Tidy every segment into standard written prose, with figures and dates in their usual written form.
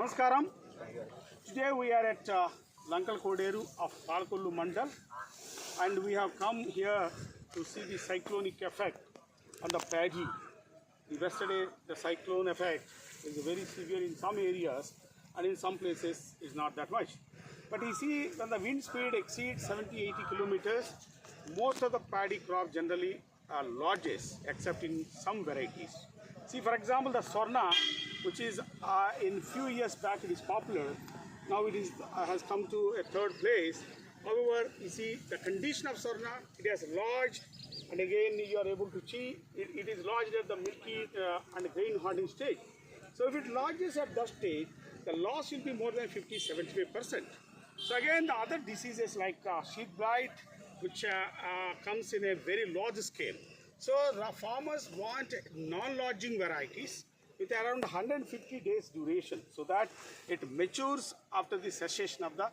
Namaskaram. Today we are at Lankal Koderu of Palkollu Mandal, and we have come here to see the cyclonic effect on the paddy. Yesterday the cyclone effect is very severe in some areas, and in some places is not that much. But you see, when the wind speed exceeds 70-80 kilometers, most of the paddy crop generally lodges, except in some varieties. See, for example, the Swarna, which is in few years back it is popular. Now it is has come to a third place. However, you see the condition of Swarna, it has lodged, and again you are able to see it is lodged at the milky and grain hardening stage. So if it lodges at that stage, the loss will be more than 50-75%. So again, the other diseases like sheath blight, which comes in a very large scale. So the farmers want non-lodging varieties with around 150 days duration, so that it matures after the cessation of the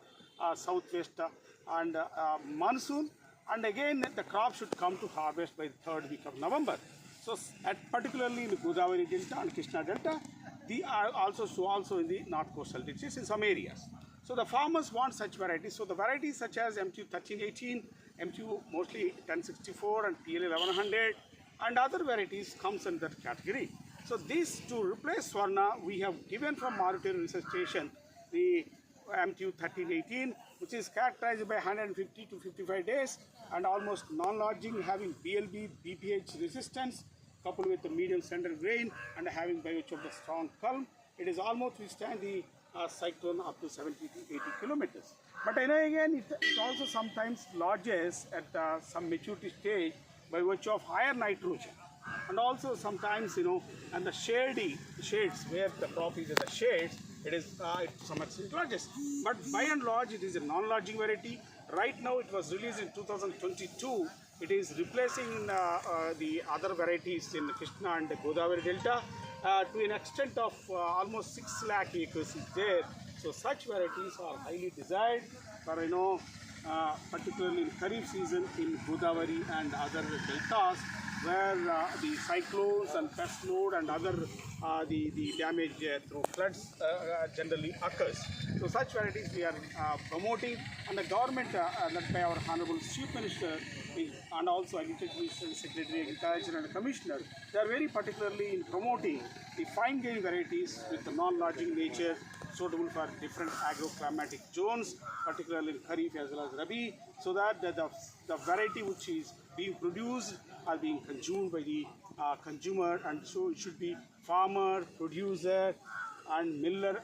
southwest and monsoon, and again the crop should come to harvest by the third week of November. So particularly in the Godavari Delta and Krishna Delta, they are also in the north coastal districts in some areas. So the farmers want such varieties. So the varieties such as MTU 1318, MTU mostly 1064 and PL 1100 and other varieties comes under that category. So this, to replace Swarna, we have given from Maruti Research Station the MTU 1318, which is characterized by 150 to 55 days and almost non-lodging, having BLB, BPH resistance, coupled with the medium standard grain and having by virtue of the strong culm, it is almost withstand the cyclone up to 70 to 80 kilometers. But again, it also sometimes lodges at some maturity stage by virtue of higher nitrogen. And also sometimes, and the shades where the crop is in the shades, it is to some extent lodges. But by and large, it is a non-lodging variety. Right now, it was released in 2022. It is replacing the other varieties in Krishna and Godavari Delta to an extent of almost 6 lakh acres is there. So such varieties are highly desired for, particularly in Kharif season in Godavari and other deltas, where the cyclones and pest load and other the damage through floods generally occurs. So such varieties we are promoting, and the government led by our Honorable Chief Minister and also Agriculture Minister, Secretary Agriculture and Commissioner, they are very particularly in promoting the fine grain varieties with the non-lodging nature suitable for different agroclimatic zones, particularly in Kharif as well as Rabi, so that the variety which is being produced are being consumed by the consumer, and so it should be farmer, producer and miller